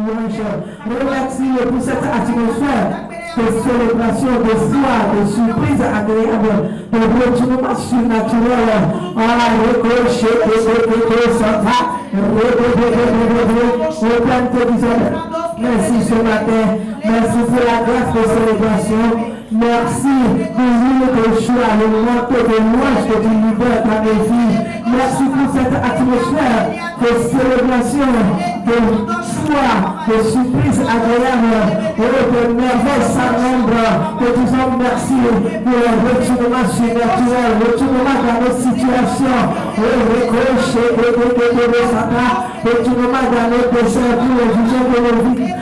Remercie pour cette atmosphère de célébration, de foi, de surprise agréable, de retournement surnaturel. Merci ce matin. Merci pour la grâce de célébration. Merci pour l'huile de choix, le manteau de louange que tu libères dans mes vies. Merci pour cette atmosphère de célébration, de foi, de surprise agréable, de merveille sans nombre. Que tu sois merci pour le retournement surnaturel, le retournement dans nos situations, retournement dans nos desseins, pour les visions de nos vies.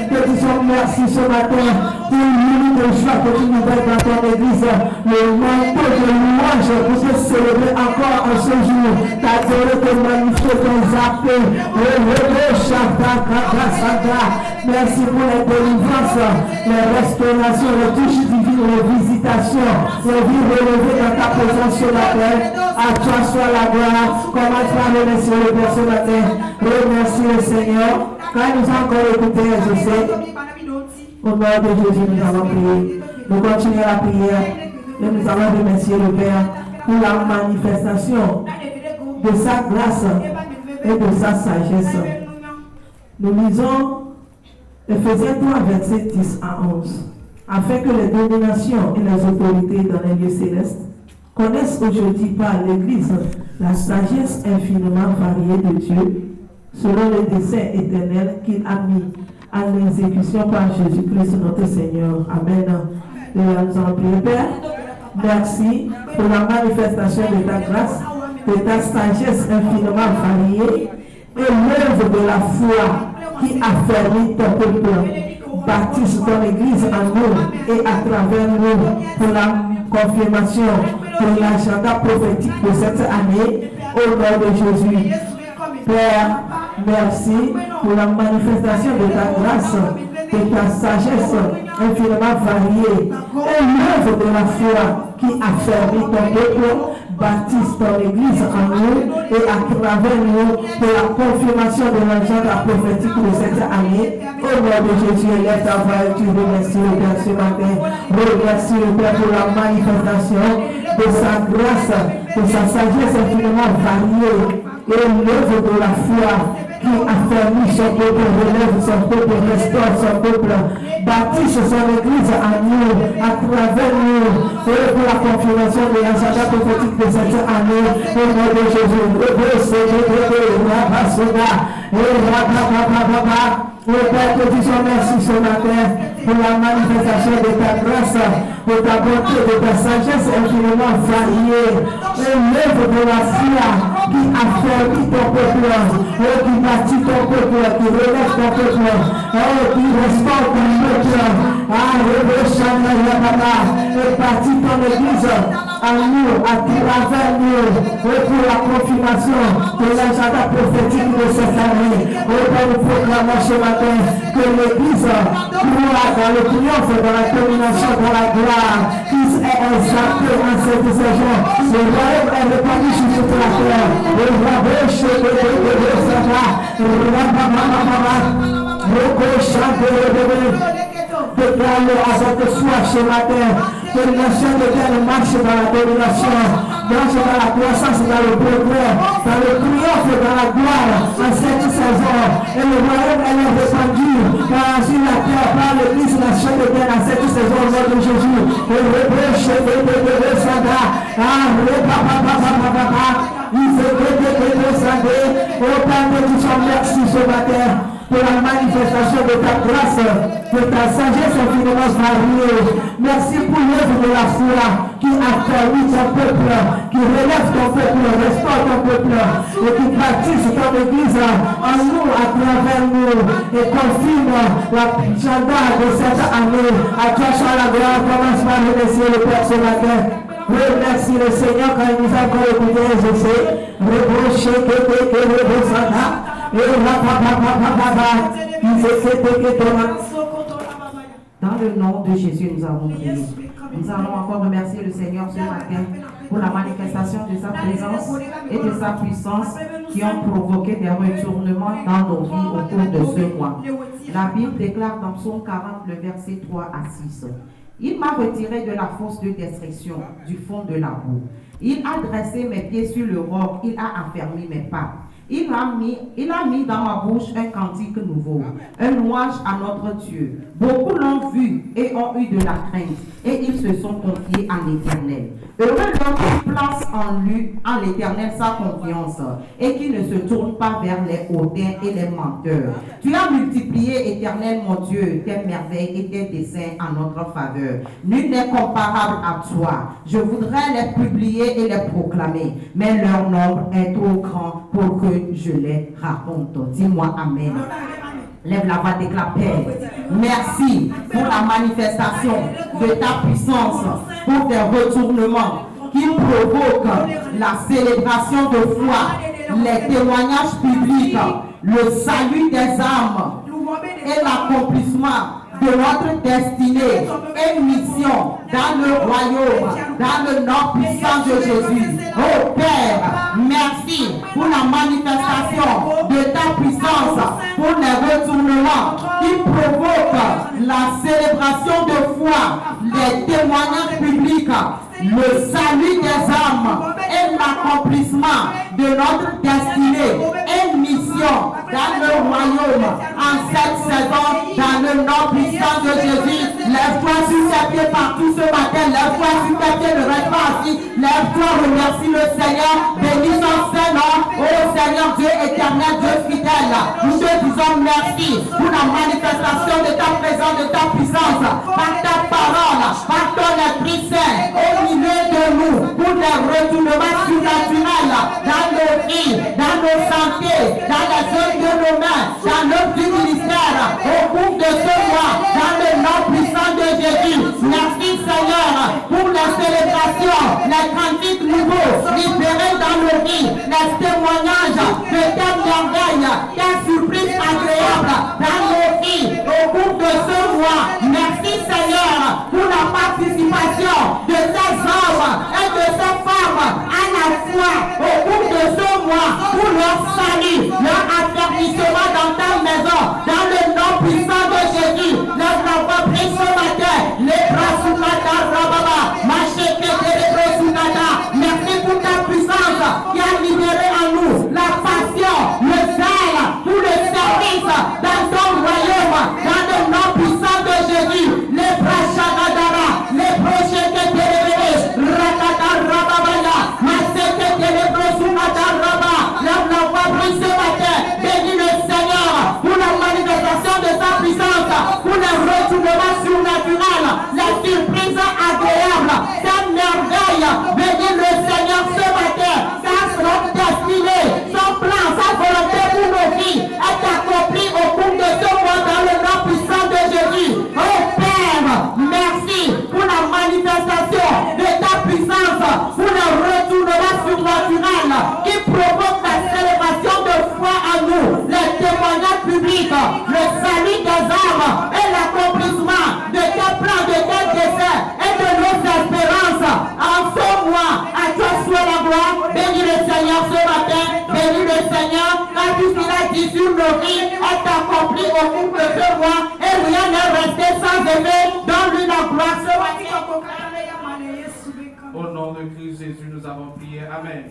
Que tu sois merci ce matin pour l'unité de joie que tu nous donnes dans ton église, le manteau de louange pour te célébrer encore en ce jour. Ta gloire te magnifique ton zappé. Merci pour les délivrances, les restaurations, les touches divines, les visitations, les vies relevées dans ta présence ce matin. À toi soit la gloire. Commence par remercier le Père ce matin. Remercie le Seigneur. Quand nous avons encore écouté, je sais, au nom de Jésus, nous allons prier. Nous continuons la prière et nous allons remercier le Père pour la manifestation de sa grâce et de sa sagesse. Nous lisons Ephésiens 3, versets 10 à 11. Afin que les dominations et les autorités dans les lieux célestes connaissent aujourd'hui par l'Église la sagesse infiniment variée de Dieu, selon le dessein éternel qu'il a mis à l'exécution par Jésus-Christ notre Seigneur. Amen. Et nous allons prier, Père. Merci pour la manifestation de ta grâce, de ta sagesse infiniment variée et l'œuvre de la foi qui affermit ton peuple. Baptise ton Église en nous et à travers nous pour la confirmation de l'agenda prophétique de cette année au nom de Jésus. Père, merci pour la manifestation de ta grâce, de ta sagesse infiniment variée et l'œuvre de la foi qui affermit ton peuple. Baptise ton Église en nous et à travers nous pour la confirmation de l'agenda prophétique de cette année. Au nom de Jésus, élève ta voix et tu remercies le Père ce matin. Remercie le Père pour la manifestation de sa grâce, de sa sagesse infiniment variée et l'œuvre de la foi qui affermit son peuple, relève son peuple, restaure son peuple, baptise son Église en nous, à travers nous, et pour la confirmation de l'agenda prophétique de cette année, au nom de Jésus. Le Père, que tu sois merci ce matin pour la manifestation de ta grâce, de ta bonté, de ta sagesse infiniment variée, et l'œuvre de la foi qui affermit ton peuple, et qui bâtit ton peuple, qui relève ton peuple, et qui restaure ton peuple, et bâtit ton Église en nous, à travers nous, et pour la confirmation de l'agenda prophétique de cette année. Nous proclamons ce matin que l'Église croit dans le triomphe, dans la domination, dans la gloire, qui est exalté en cette saison. Le royaume est répandu sur toute la terre. Déclare-le avec foi ce matin que les nations de terre marchent dans la domination, marchent dans la croissance, dans le progrès, dans le triomphe, dans la gloire en cette saison. Et le royaume est répandu sur la terre par l'Église nation de terre en cette saison au nom de Jésus. Et le péché de Sada, merci ce matin pour la manifestation de ta grâce, de ta sagesse infiniment variée. Merci pour l'œuvre de la foi qui affermit ton peuple, qui relève ton peuple, restaure ton peuple, et qui baptise ton Église en nous, à travers nous, et confirme l'agenda de cette année. À toi soit la gloire. Commence par remercier le Père ce matin. Remercie le Seigneur quand il nous a encore écouté, je sais. Dans le nom de Jésus, nous avons prié. Nous allons encore remercier le Seigneur ce matin pour la manifestation de sa présence et de sa puissance qui ont provoqué des retournements dans nos vies au cours de ce mois. La Bible déclare dans Psaume 40, le verset 3 à 6. Il m'a retiré de la fosse de destruction, du fond de la boue. Il a dressé mes pieds sur le roc, il a affermi mes pas. Il a mis dans ma bouche un cantique nouveau, un louange à notre Dieu. Beaucoup l'ont vu et ont eu de la crainte, et ils se sont confiés à l'Éternel. Heureux l'homme qui place en l'Éternel sa confiance, et qui ne se tourne pas vers les hautains et les menteurs. Tu as multiplié, Éternel mon Dieu, tes merveilles et tes desseins en notre faveur. Nul n'est comparable à toi. Je voudrais les publier et les proclamer, mais leur nombre est trop grand pour que je les raconte. Dis-moi Amen. Lève la voix, déclare Père. Merci pour la manifestation de ta puissance, pour des retournements qui provoquent la célébration de foi, les témoignages publics, le salut des âmes et l'accomplissement de notre destinée et mission dans le royaume, dans le nom puissant de Jésus. Oh Père, merci pour la manifestation de ta puissance, pour les retournements qui provoquent la célébration de foi, les témoignages publics, le salut des âmes et l'accomplissement de notre destinée et mission dans le royaume en cette saison, dans le nom puissant de Jésus. Lève-toi sur tes pieds partout ce matin, lève-toi sur tes pieds, ne reste pas assis, lève-toi, remercie le Seigneur, bénis son Saint-Nom. Oh Seigneur Dieu éternel, Dieu fidèle, nous te disons merci pour la manifestation de ta présence, de ta puissance, par ta parole, par ton Esprit Saint, au milieu de nous, pour des retournements surnaturels dans nos vies, dans nos santé, dans les œuvres de nos mains, dans l'œuvre du ministère, au cours de ce mois, dans le nom puissant de Jésus. Merci Seigneur pour la célébration, les cantiques nouveaux, libérés dans nos vies, les témoignages de tes merveilles, tes surprises agréables dans nos vies, au cours de ce mois. Merci Seigneur pour la participation de ces hommes et de ces femmes à la fois au cours de ce mois pour leur salut, leur affranchissement dans ta maison, dans le nom puissant de Jésus. Lève la voix, prie ce matin, les bras sous la rababa, machete de sukata. Merci pour ta puissance qui a libéré en nous la passion, le zèle pour le service dans ton royaume, dans le nom puissant de Jésus. Les bras chagadara, les projets de rakata rababaya, machete de sukata raba. Lève la voix, prie ce matin, bénis le Seigneur pour la manifestation de sa puissance, pour les retournements surnaturels, les surprises agréables, sa merveille. Bénis le Seigneur ce matin, car notre destinée, son plan, sa volonté pour nos vies est accomplie au cours de ce mois dans le nom puissant de Jésus. Oh Père, merci pour la manifestation de ta puissance, pour le retournement surnaturel qui provoque la célébration de foi en nous, les témoignages publics, le salut des âmes et l'accomplissement de tes plans, de tes desseins et de nos espérances. En ce mois, à toi soit la gloire. Bénis le Seigneur ce matin, bénis le Seigneur, car tout ce qu'il a dit sur nos vies est accompli au cours de ce mois et rien n'est resté sans effet. Donne-lui la gloire ce matin. Au nom de Christ Jésus, nous avons prié. Amen.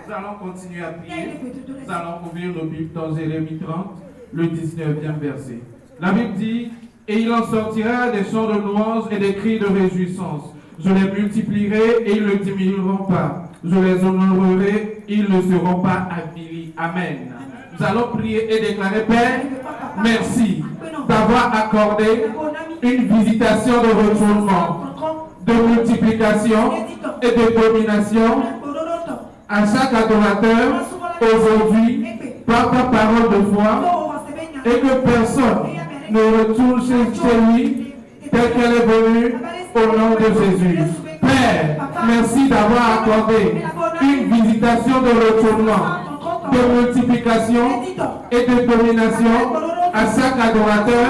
Nous allons continuer à prier. Nous allons ouvrir nos Bibles dans Jérémie 30, le 19e verset. La Bible dit: et il en sortira des chants de louanges et des cris de réjouissance. Je les multiplierai et ils ne diminueront pas. Je les honorerai, ils ne seront pas avilis. Amen. Nous allons prier et déclarer: Père, merci d'avoir accordé une visitation de retournement, de multiplication et de domination à chaque adorateur aujourd'hui par ta parole de foi, et que personne ne retourne chez lui tel qu'elle est venue au nom de Jésus. Père, merci d'avoir accordé une visitation de retournement, de multiplication et de domination à chaque adorateur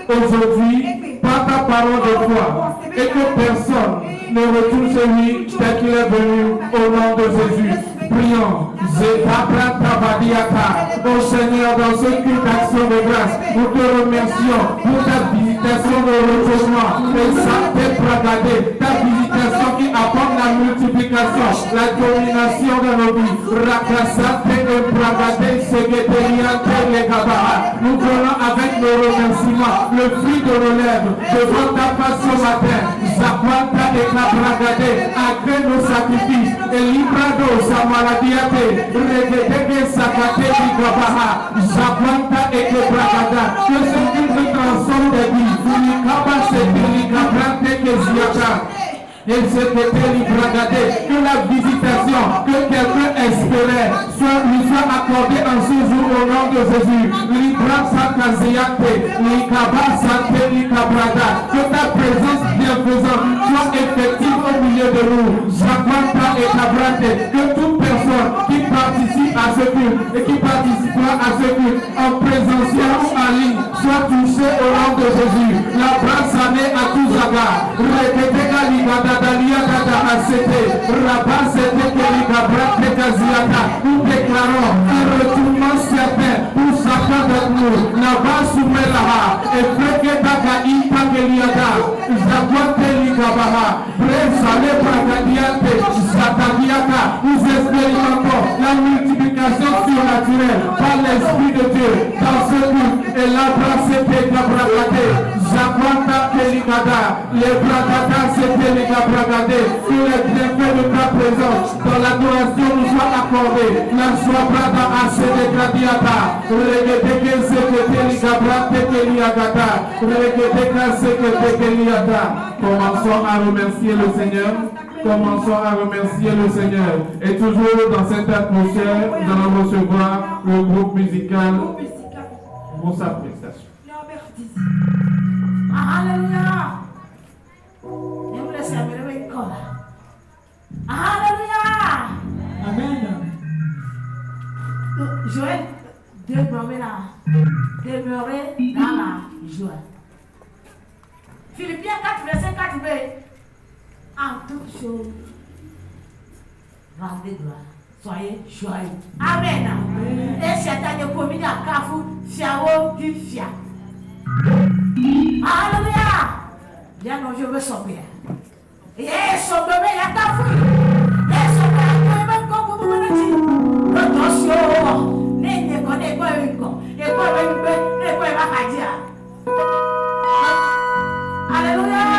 aujourd'hui par ta parole de foi et que personne ne retourne chez lui tel qu'il est venu au nom de Jésus. Prions. Oh Seigneur, dans ce culte d'action de grâce, nous te remercions pour ta visitation de retournement et ta visitation qui apporte la multiplication, la domination de nos vies. Nous venons avec nos remerciements, le fruit de nos lèvres, devant ta face ce matin. Zakwanta et Kabragade, agrée nos sacrifices, et librado sa maladiate, regedege sakate ligabaha, Zakwanta et Kabragada, que ce qui nous transforme des vies, Likaba sete likabrante keziata. Et ce que la visitation que quelqu'un espérait lui soit accordée en ce jour au nom de Jésus. Que ta présence bienfaisante soit effective au milieu de nous. Que toute personne qui participe à ce culte et qui participera à ce culte en présentiel ou en ligne soit touchée au nom de Jésus. La brasse année à tous Zaga. Nous déclarons un retournement certain pour chacun d'entre nous. Là-bas, Soumelaha, et Freketaka Impageliada, Zakwatelikabaha, Brezale Bragadiate, Zatagiaka, nous expérimentons la multiplication surnaturelle par l'Esprit de Dieu dans ce culte. Et la bracete Gabragade, Zakwanta Telikada, les Bragada, c'était les Gabragade, que les bienfaits de ta présence dans l'adoration nous soient accordés. La soie Brada a Sede Gradiata, Regedeke Sekete Ligabrate Keliagata, Regedeka Sekete Keliata. Commençons à remercier le Seigneur. Commençons à remercier le Seigneur. Et toujours dans cette atmosphère, nous allons recevoir le groupe musical pour sa prestation. Alléluia. Alléluia. Amen. Joël, demeurer dans la joie. Philippiens 4, verset 4b. En toute chose, rendez gloire. Soyez joyeux. Amen. Et c'est un commis à Kafou, Fiao, Fia. Alléluia. Bien, non, je veux sauver. Et sauver, il y a Kafou. Et sauver, il y a Kafou. Attention, ne connaît pas une con. Et pas une Alléluia.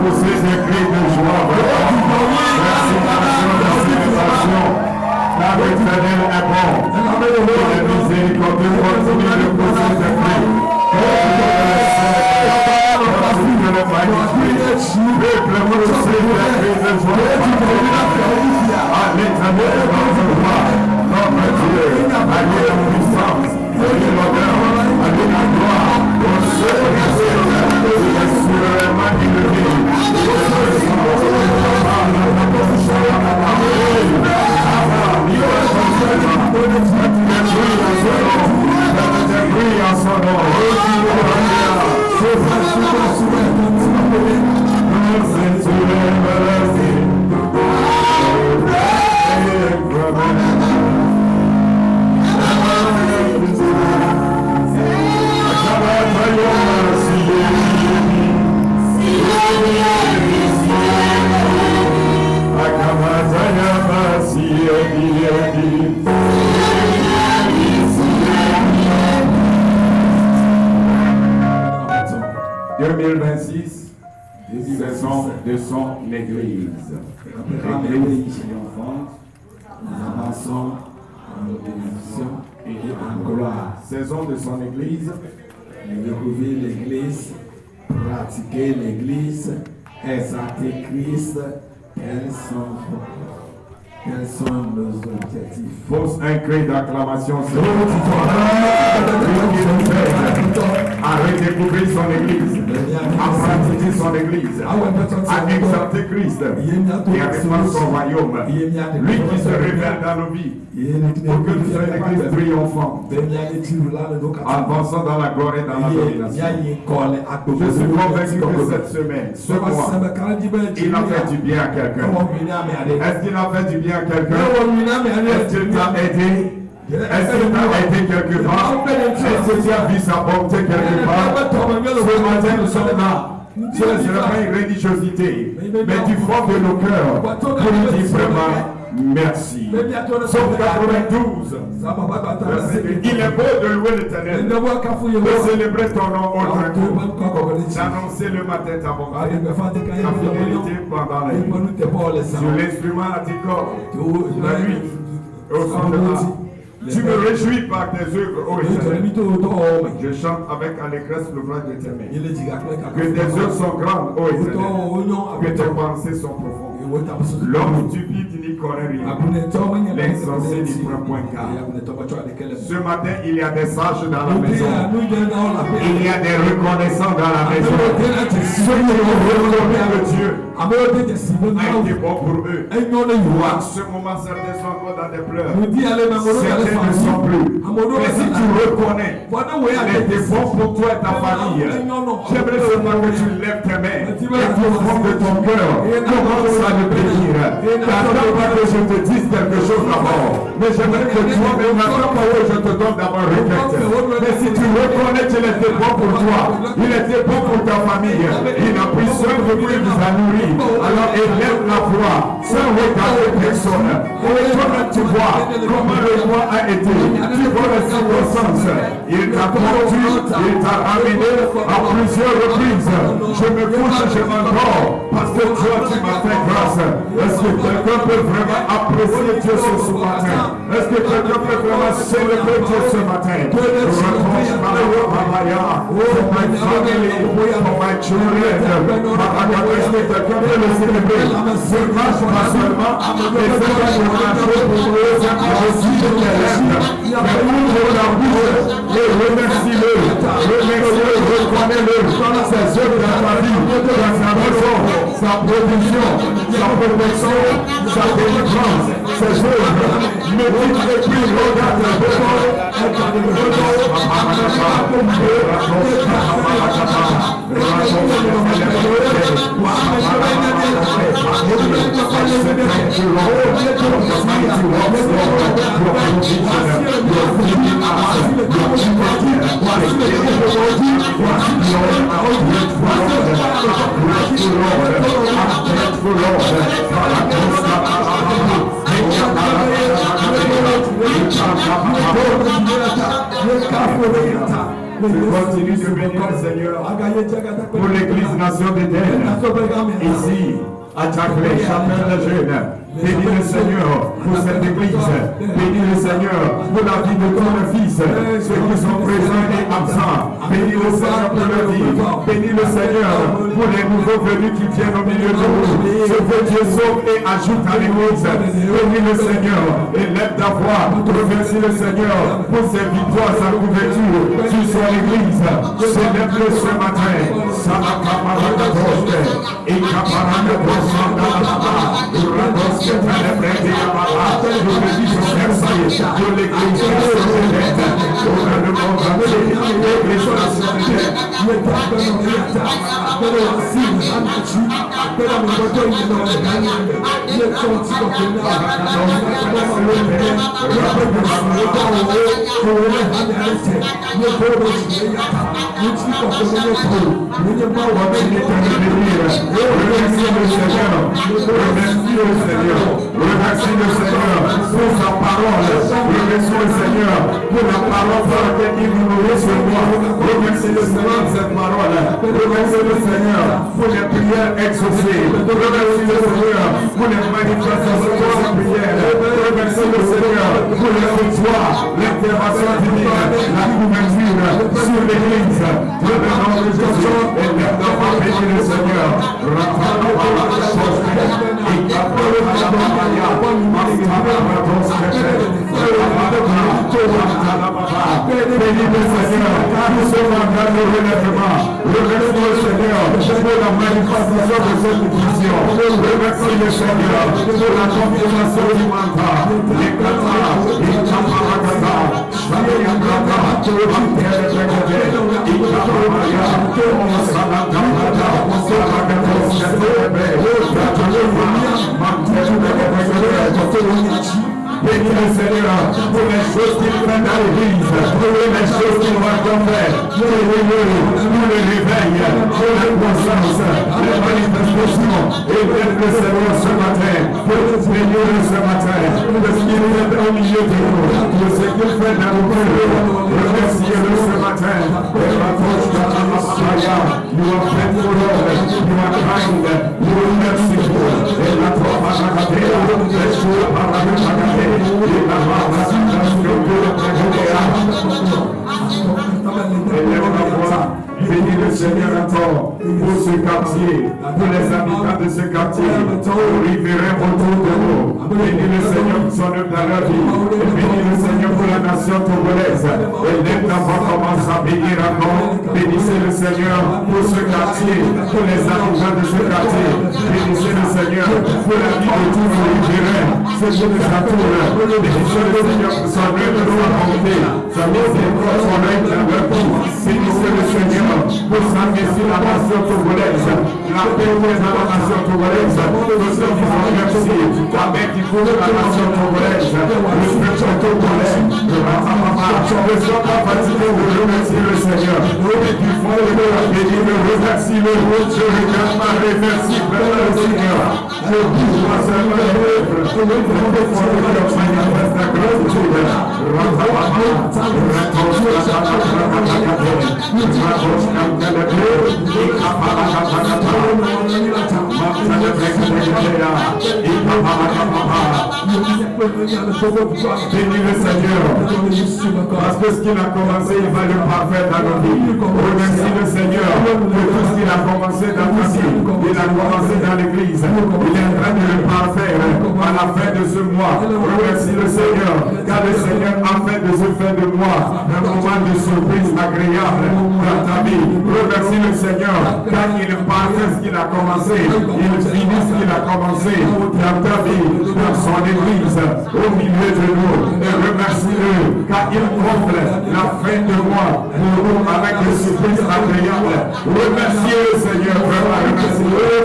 pour ces écrits de joie. Merci pour la célébration. La l'Éternel est bon. Il est miséricordieux continue de poser ses cris. Continue de magnifier. Peuple possède des cris de joie. À l'Éternel est notre roi, notre Dieu, à lui la puissance, à lui l'honneur, à lui la gloire. Au seul il est sûrement élevé. Saison de son Église. L'église triomphante, nous avançons en bénédiction et en gloire. Saison de son Église. Découvrir l'Église, pratiquer l'Église, exalter Christ, quels sont nos objectifs? Pose un cri d'acclamation sur à redécouvrir son Église, à pratiquer son Église, à exalter Christ et à répandre son royaume. Lui qui se révèle dans nos vies, pour que nous soyons une Église triomphante, avançant dans la gloire et dans la domination. Je suis convaincu que cette semaine, ce mois, il a fait du bien à quelqu'un. Est-ce qu'il a fait du bien à quelqu'un? Est-ce qu'il t'a aidé? Est-ce qu'il t'a aidé quelque part? Est-ce que tu as vu sa bonté quelque part? Ce matin, nous sommes là. Ce n'est pas une religiosité, mais du fond de nos cœurs, pour nous dire vraiment merci. Psaume 92. Il est beau de louer l'Éternel, de célébrer ton nom au loin, d'annoncer le matin ta bonté, ta fidélité pendant la nuit, sur l'instrument à tes corps, la nuit, au son de l'âme. Tu me réjouis par tes œuvres, ô Éternel. Je chante avec allégresse l'ouvrage de tes mains. Que tes œuvres sont grandes, ô Éternel. Que tes pensées sont profondes. L'homme stupide n'y connaît rien. L'insensé n'y prend point garde. Ce matin, il y a des sages dans la maison. Il y a des reconnaissants dans la maison. Ceux qui ont reconnu le Dieu a été bon pour eux. En ce moment, certains sont encore dans des pleurs. Certains ne sont plus. Mais si tu reconnais qu'il était bon pour toi et ta famille, j'aimerais seulement que tu lèves tes mains et au fond de ton cœur, commence à le bénir. N'attends pas que je te dise quelque chose d'abord. Mais j'aimerais que toi-même, n'attends pas que je te donne d'abord un requête. Mais si tu reconnais qu'il était bon pour toi, il était bon pour ta famille, il a pris soin de vous et vous a nourri. Alors élève la voix sans regarder personne. Toi, tu vois comment le roi a été. Tu vois les circonstances. Il t'a conduit, il t'a ramené à plusieurs reprises. Je me couche, je m'endors parce que toi, tu m'as fait grâce. Est-ce que quelqu'un peut vraiment apprécier Dieu ce matin? Est-ce que quelqu'un peut vraiment célébrer Dieu ce matin? For my family, for my children, est-ce que quelqu'un peut le célébrer? Ce marche pas seulement, mais c'est pas pour marcher pour eux, mais aussi de tes lèvres. Mais ouvre la bouche et remercie-le. Remercie-le, reconnais-le. Ses œuvres dans ta vie, dans sa maison, sa provision, sa protection, sa délivrance, ses œuvres. Médite et puis regarde le béton. continue de bénir le Seigneur pour l'église Nation d'Éden, ici, à Tchakle, chapelle de jeunes. Bénis le Seigneur pour cette église. Bénis le Seigneur pour la vie de ton fils, ceux qui sont présents et absents. Bénis le Seigneur pour leur vie. Bénis le Seigneur pour les nouveaux venus qui viennent au milieu de nous. Ce que Dieu sauve et ajoute à l'église. Bénis le Seigneur et lève ta voix. Remercie le Seigneur pour ses victoires, sa couverture sur son église. Célèbre-le ce matin. Et je remercie pour l'église Remercie le Seigneur pour sa parole. Remercie le Seigneur pour la parole par laquelle il nous nourrit ce mois. Remercie le Seigneur pour cette parole. Remercie le Seigneur pour les prières exaucées. Remercie le Seigneur pour les manifestations de sa prière. Remercie le Seigneur pour les victoires, l'intervention divine, la couverture sur l'église. Revenons le Jésus et maintenant bénis le Seigneur. Bénis le Seigneur pour ce matin de relèvement. Remercie le Seigneur pour la manifestation de cette vision. Remercie le Seigneur pour la confirmation du mandat. Les katas, les chaparakata, Shayakata, Amperekete, Ikaparaya, Salakapata, Salakato, Shetepe, Bénis le Seigneur pour les choses qu'il fait dans l'église, pour les choses qu'il va faire, pour le réveil, pour la croissance, les manifestations. Et bénis le Seigneur ce matin, pour nous bénir ce matin, de ce qu'il fait au milieu de nous, de ce qu'il fait dans nos cœurs. Remerciez-le ce matin. Et la touche de la Messiah, you are faithful, Lord, you are kind, you are merciful. Et la touche de la Messiah, bénis le Seigneur encore pour ce quartier, pour les habitants de ce quartier, pour riverains autour de nous. Bénis le Seigneur pour son œuvre dans leur vie. Et bénis le Seigneur pour la nation togolaise. Et dès qu'avant commence à bénir encore, bénissez le Seigneur pour ce quartier, pour les habitants de ce quartier. Bénissez le Seigneur pour la vie de tous nos riverains, ceux qui nous entourent. Bénissez le Seigneur pour son œuvre, sa bonté, sa miséricorde, son règne dans leur vie. Bénissez le Seigneur pour s'enrichir la nation togolaise, la paix dans la nation togolaise. Nous sommes remerciés, la paix qui couvre la nation togolaise, le peuple togolais. Ne sommes pas fatigués de remercier le Seigneur. Et du fond de cœur, remercie-le. Je regarde ma remercie vers le Seigneur. Je bouge ma seule œuvre. Je me défends de leur manifeste la gratitude. Bénis le Seigneur, parce que ce qu'il a commencé, il va le parfaire dans nos vies. Remercie le Seigneur de tout ce qu'il a commencé dans ta vie. Il a commencé dans l'église. Il est en train de le parfaire à la fin de ce mois. Remercie le Seigneur, car le Seigneur a fait de ce fin de mois un moment de surprise agréable dans ta vie. Remercie le Seigneur, car il parfait ce qu'il a commencé. Il finit ce qu'il a commencé dans ta vie, dans son église, au milieu de nous. Et remercie-le, car il comble la fin de mois pour nous avec des surprises agréables. Remerciez le Seigneur, vraiment remerciez-le.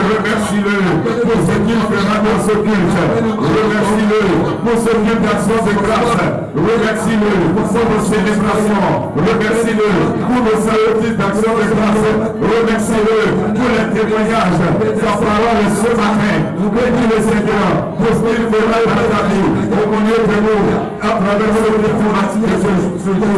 remercie-le pour ce qu'il fera dans ce culte. Remercie-le pour ce culte d'action de grâce. Remercie-le pour nos célébrations. Remercie-le pour nos sacrifices d'action de grâce. Remercie-le pour les témoignages. Sa parole ce matin. Bénis le Seigneur pour ce qu'il fera dans ta vie. Au milieu de nous, à travers le diplomatie de ce jour.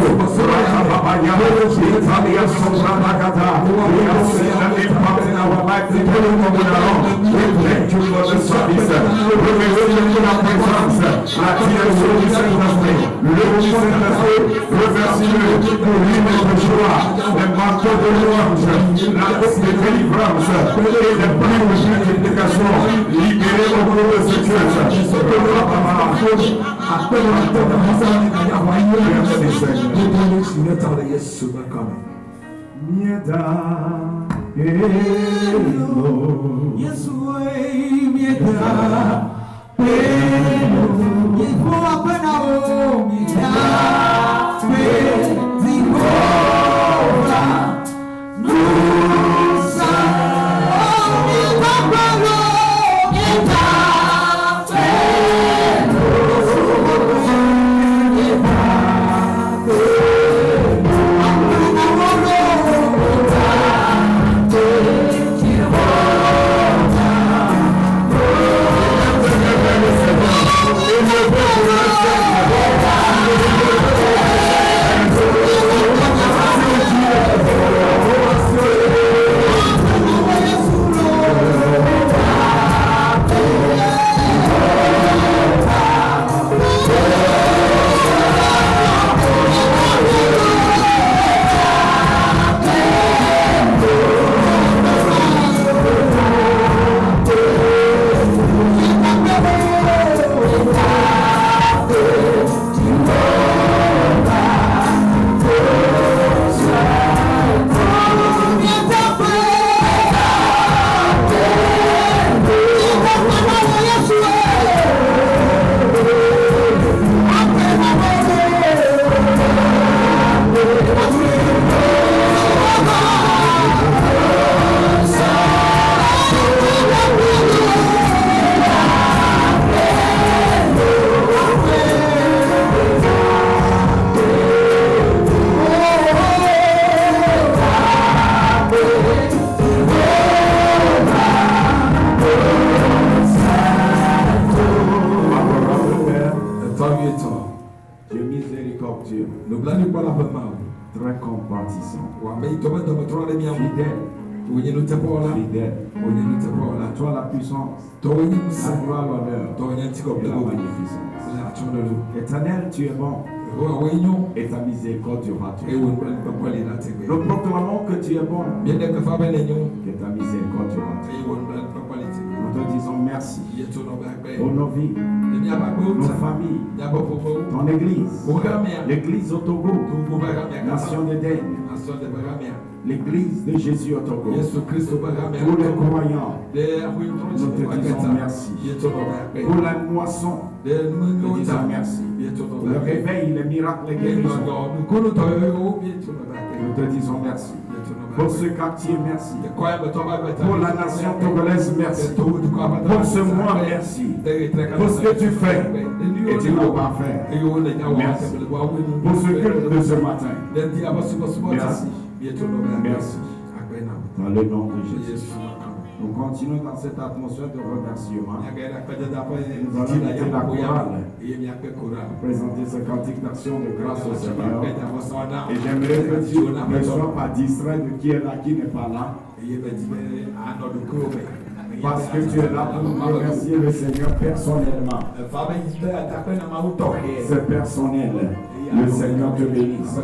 Remercie-le pour l'immense joie, les manteaux de louange, la coupe de délivrance et les plumes de multiplication libérés au cours de ce culte. Très compatissant. Fidèle. Toi la puissance, la gloire, l'honneur, la magnificence. Éternel, tu es bon. Et ta miséricorde durera toujours. Nous proclamons que tu es bon. Que ta miséricorde durera toujours. Nous te disons merci pour nos vies, nos familles, ton église, l'église au Togo, nation d'Éden, l'église de Jésus au Togo, pour les croyants, nous te disons merci. Pour la moisson, nous te disons merci. Pour le réveil, les miracles, les guérisons, nous te disons merci. Pour ce quartier, merci. Pour la nation togolaise, merci. Pour ce mois, merci. Pour ce que tu fais et tu vas pas faire. Merci. Pour ce culte de ce matin. Merci. Merci. Dans le nom de Jésus. Nous continuons dans cette atmosphère de remerciement. Nous allons mettre la chorale présenter ce cantique d'action de grâce au Seigneur. Et j'aimerais que tu ne sois pas distrait de qui est là, qui n'est pas là. Parce que tu es là pour remercier le Seigneur personnellement. C'est personnel. Le Seigneur te bénisse.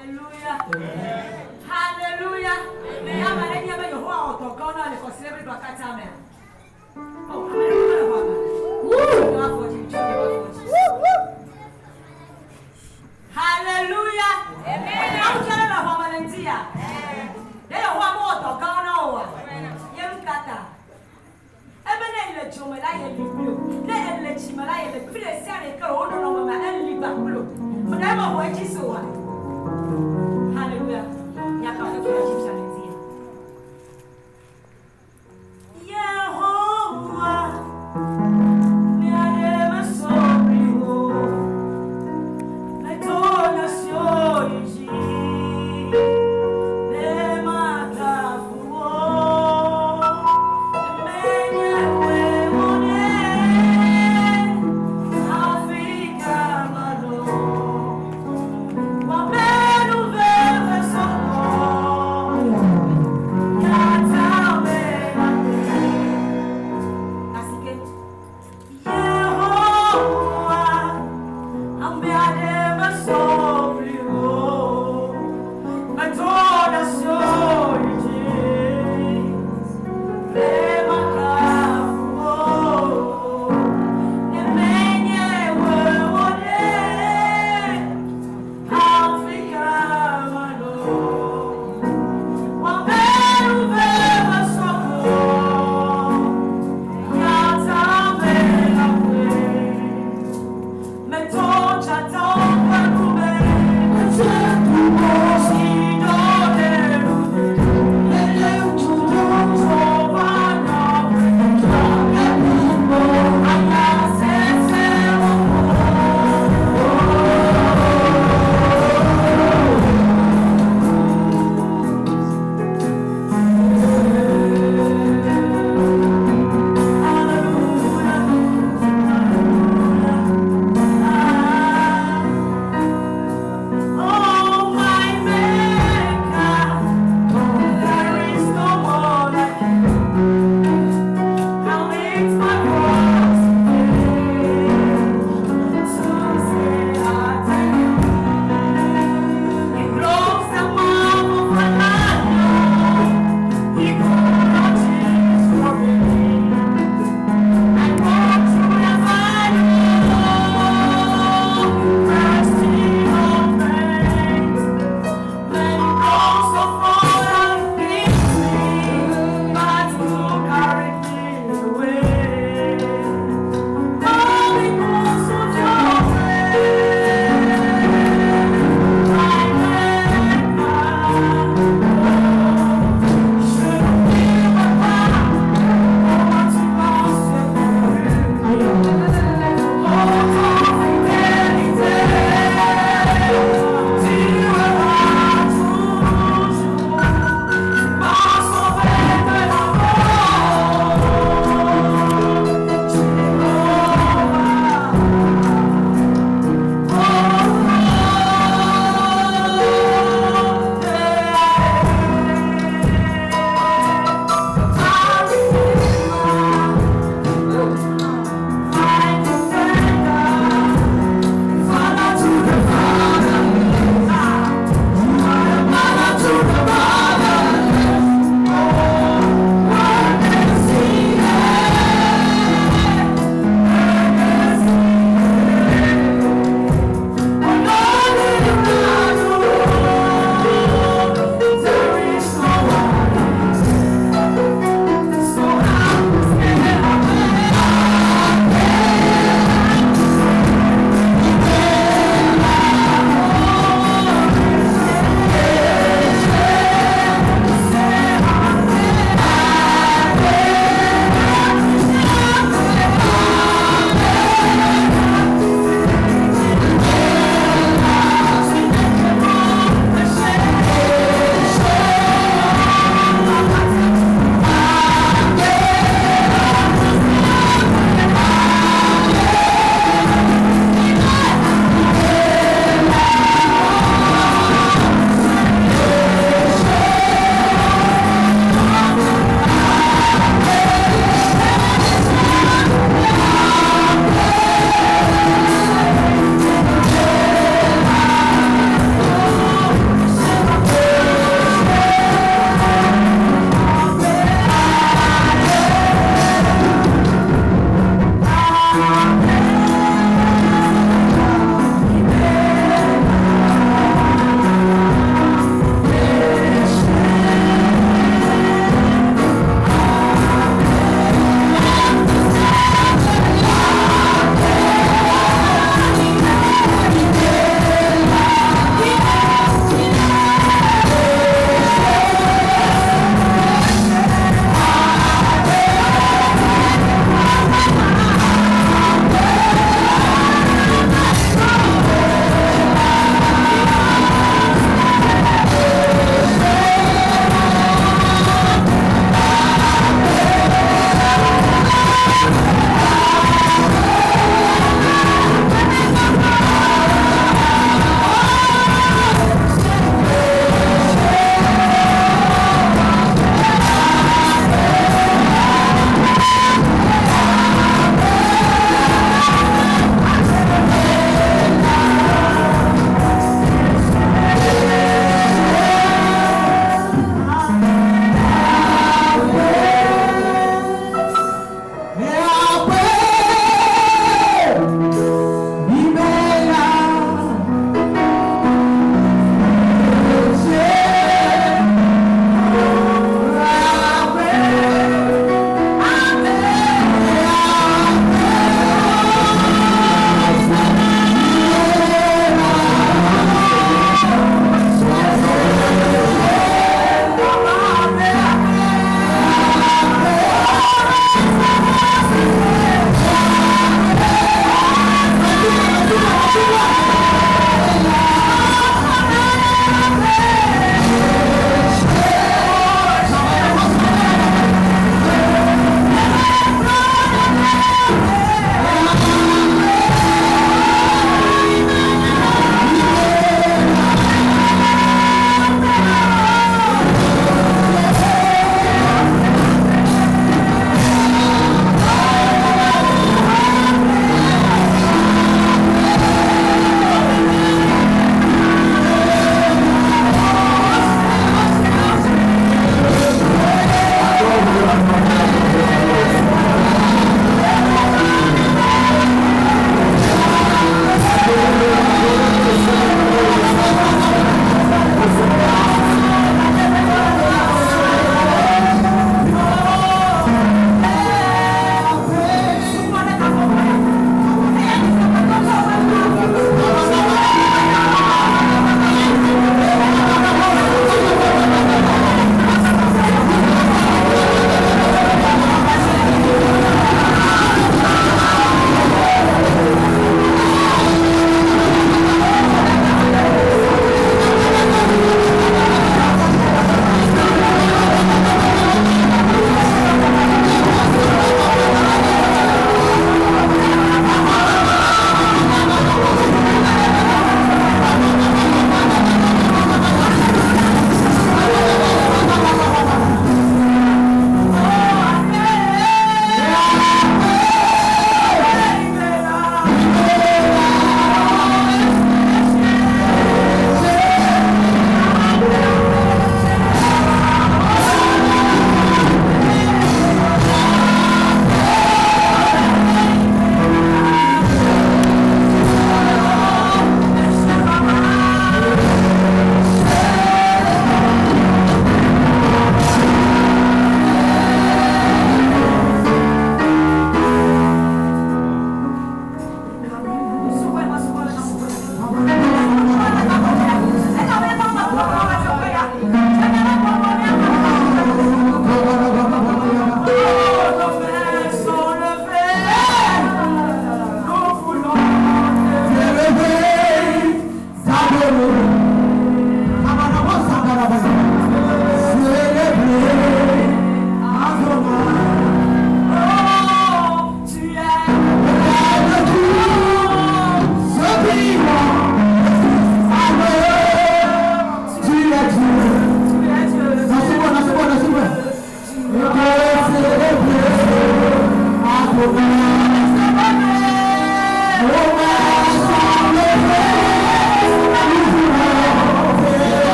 Alléluia. Alléluia. Yama le nyama Yehowa otokono le celebrate wakati ame. Oh, hallelujah. Amen. Amen. La Valentia. Leo wa moto kaona wa. Yemkata. Ebene le chomela ye liblo. Le chimela ye le file sane ka ono no mama en libaklo. Mdama wa jisowa. Hallelujah. Yakafika Egyptian Valentia. Yehovah.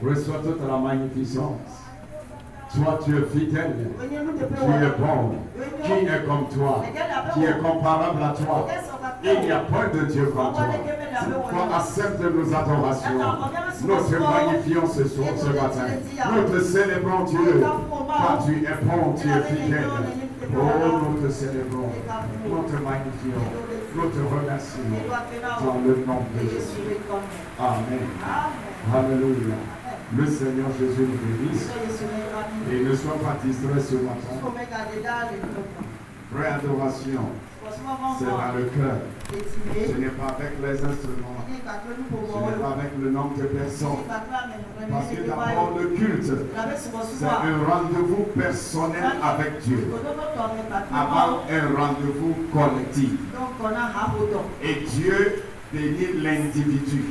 Reçois toute la magnificence. Toi, tu es fidèle, tu es bon. Qui est comme toi? Qui est comparable à toi? Il n'y a pas de Dieu comme toi. Toi, accepte nos adorations. Nous te magnifions ce matin. Nous te célébrons, Dieu. Car tu es bon, tu es fidèle. Oh, nous te célébrons. Nous te magnifions. Nous te remercions. Dans le nom de Jésus. Amen. Alléluia. Le Seigneur Jésus nous bénisse et ne sois pas distrait ce matin. Vraie adoration, c'est dans le cœur. Ce n'est pas avec les instruments. Ce n'est pas avec le nombre de personnes. Parce que d'abord le culte, c'est un rendez-vous personnel avec Dieu. Avant un rendez-vous collectif. Et Dieu bénit l'individu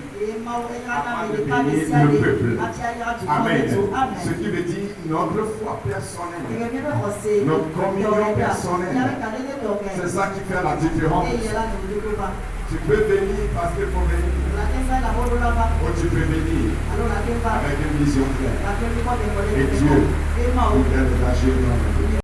afin de bénir le peuple. Amen. Ce qui veut dire notre foi personnelle, notre communion personnelle. C'est ça qui fait la différence. Tu peux venir parce qu'il faut venir. Ou tu peux venir avec une vision claire. Et Dieu, il est engagé dans la vie.